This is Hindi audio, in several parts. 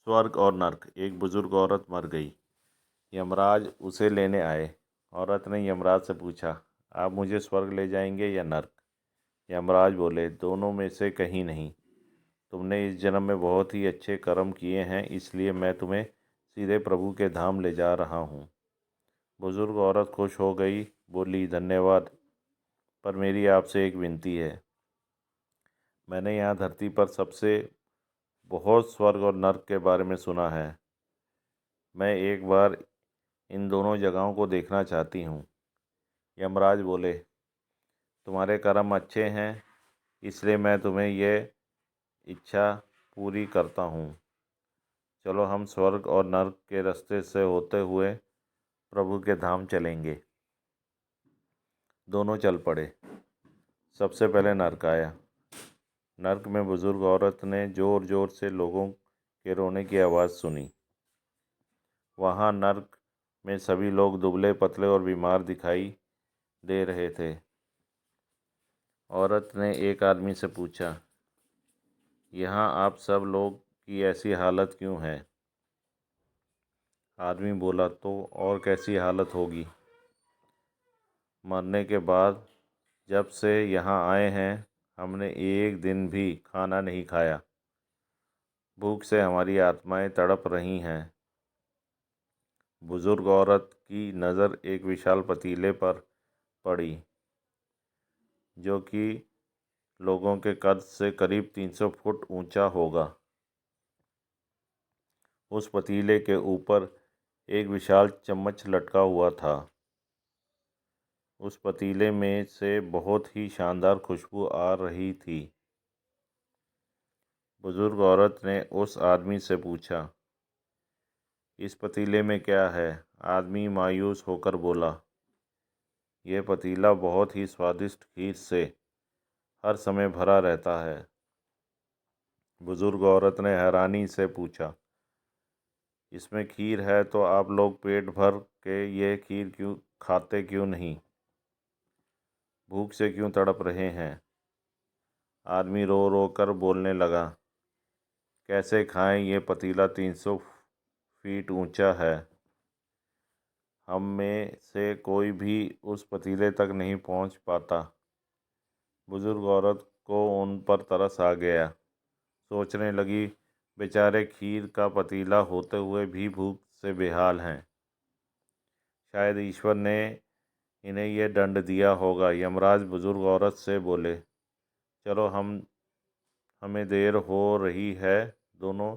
स्वर्ग और नर्क। एक बुजुर्ग औरत मर गई। यमराज उसे लेने आए। औरत ने यमराज से पूछा, आप मुझे स्वर्ग ले जाएंगे या नर्क? यमराज बोले, दोनों में से कहीं नहीं। तुमने इस जन्म में बहुत ही अच्छे कर्म किए हैं, इसलिए मैं तुम्हें सीधे प्रभु के धाम ले जा रहा हूँ। बुजुर्ग औरत खुश हो गई, बोली, धन्यवाद, पर मेरी आपसे एक विनती है। मैंने यहाँ धरती पर सबसे बहुत स्वर्ग और नर्क के बारे में सुना है। मैं एक बार इन दोनों जगहों को देखना चाहती हूँ। यमराज बोले, तुम्हारे कर्म अच्छे हैं, इसलिए मैं तुम्हें यह इच्छा पूरी करता हूँ। चलो हम स्वर्ग और नर्क के रास्ते से होते हुए प्रभु के धाम चलेंगे। दोनों चल पड़े। सबसे पहले नर्क आया। नर्क में बुजुर्ग औरत ने ज़ोर ज़ोर से लोगों के रोने की आवाज़ सुनी। वहाँ नर्क में सभी लोग दुबले पतले और बीमार दिखाई दे रहे थे। औरत ने एक आदमी से पूछा, यहाँ आप सब लोग की ऐसी हालत क्यों है? आदमी बोला, तो और कैसी हालत होगी? मरने के बाद जब से यहाँ आए हैं, हमने एक दिन भी खाना नहीं खाया। भूख से हमारी आत्माएं तड़प रही हैं। बुजुर्ग औरत की नज़र एक विशाल पतीले पर पड़ी, जो कि लोगों के कद से करीब 300 फुट ऊंचा होगा। उस पतीले के ऊपर एक विशाल चम्मच लटका हुआ था। उस पतीले में से बहुत ही शानदार खुशबू आ रही थी। बुजुर्ग औरत ने उस आदमी से पूछा, इस पतीले में क्या है? आदमी मायूस होकर बोला, यह पतीला बहुत ही स्वादिष्ट खीर से हर समय भरा रहता है। बुजुर्ग औरत ने हैरानी से पूछा, इसमें खीर है तो आप लोग पेट भर के ये खीर क्यों खाते क्यों नहीं? भूख से क्यों तड़प रहे हैं? आदमी रो रो कर बोलने लगा, कैसे खाएं? ये पतीला 300 फीट ऊंचा है। हम में से कोई भी उस पतीले तक नहीं पहुंच पाता। बुजुर्ग औरत को उन पर तरस आ गया। सोचने लगी, बेचारे खीर का पतीला होते हुए भी भूख से बेहाल हैं। शायद ईश्वर ने इन्हें यह दंड दिया होगा। यमराज बुजुर्ग औरत से बोले, चलो हमें देर हो रही है। दोनों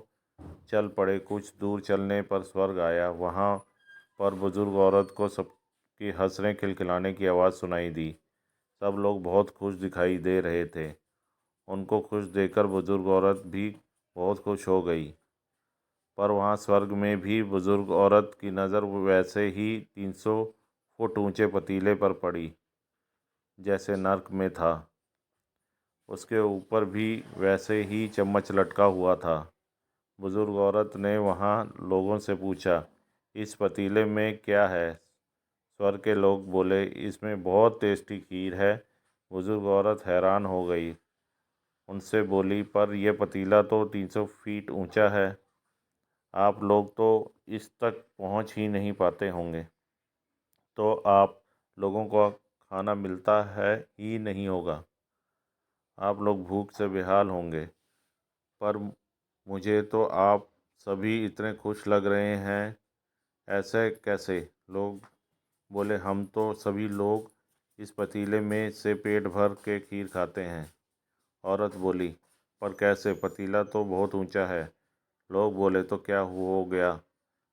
चल पड़े। कुछ दूर चलने पर स्वर्ग आया। वहाँ पर बुजुर्ग औरत को सबकी हंसने खिलखिलाने की आवाज़ सुनाई दी। सब लोग बहुत खुश दिखाई दे रहे थे। उनको खुश देखकर बुजुर्ग औरत भी बहुत खुश हो गई। पर वहाँ स्वर्ग में भी बुजुर्ग औरत की नज़र वैसे ही 300 फुट ऊंचे पतीले पर पड़ी जैसे नर्क में था। उसके ऊपर भी वैसे ही चम्मच लटका हुआ था। बुजुर्ग औरत ने वहाँ लोगों से पूछा, इस पतीले में क्या है? स्वर्ग के लोग बोले, इसमें बहुत टेस्टी खीर है। बुजुर्ग औरत हैरान हो गई। उनसे बोली, पर यह पतीला तो 300 फीट ऊंचा है। आप लोग तो इस तक पहुंच ही नहीं पाते होंगे, तो आप लोगों को खाना मिलता है ही नहीं होगा। आप लोग भूख से बेहाल होंगे। पर मुझे तो आप सभी इतने खुश लग रहे हैं, ऐसे कैसे? लोग बोले, हम तो सभी लोग इस पतीले में से पेट भर के खीर खाते हैं। औरत बोली, पर कैसे? पतीला तो बहुत ऊंचा है। लोग बोले, तो क्या हो गया?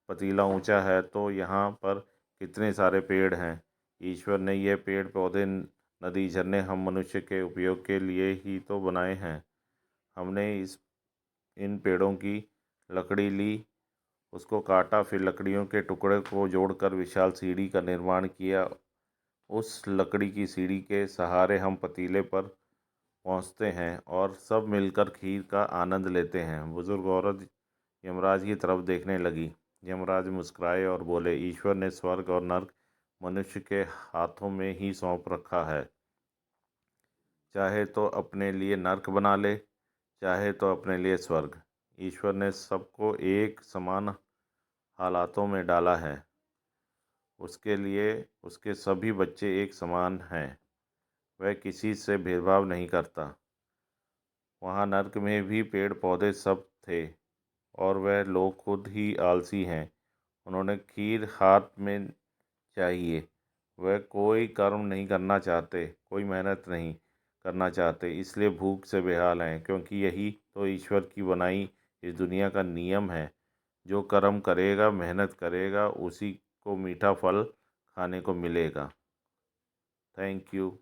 पतीला ऊंचा है तो यहाँ पर कितने सारे पेड़ हैं। ईश्वर ने ये पेड़ पौधे, नदी, झरने हम मनुष्य के उपयोग के लिए ही तो बनाए हैं। हमने इन पेड़ों की लकड़ी ली, उसको काटा, फिर लकड़ियों के टुकड़े को जोड़कर विशाल सीढ़ी का निर्माण किया। उस लकड़ी की सीढ़ी के सहारे हम पतीले पर पहुँचते हैं और सब मिलकर खीर का आनंद लेते हैं। बुजुर्ग औरत यमराज की तरफ देखने लगी। यमराज मुस्कुराए और बोले, ईश्वर ने स्वर्ग और नर्क मनुष्य के हाथों में ही सौंप रखा है। चाहे तो अपने लिए नर्क बना ले, चाहे तो अपने लिए स्वर्ग। ईश्वर ने सबको एक समान हालातों में डाला है। उसके लिए उसके सभी बच्चे एक समान हैं। वह किसी से भेदभाव नहीं करता। वहाँ नर्क में भी पेड़ पौधे सब थे और वह लोग खुद ही आलसी हैं। उन्होंने खीर हाथ में चाहिए। वह कोई कर्म नहीं करना चाहते, कोई मेहनत नहीं करना चाहते, इसलिए भूख से बेहाल हैं। क्योंकि यही तो ईश्वर की बनाई इस दुनिया का नियम है। जो कर्म करेगा, मेहनत करेगा, उसी को मीठा फल खाने को मिलेगा। Thank you.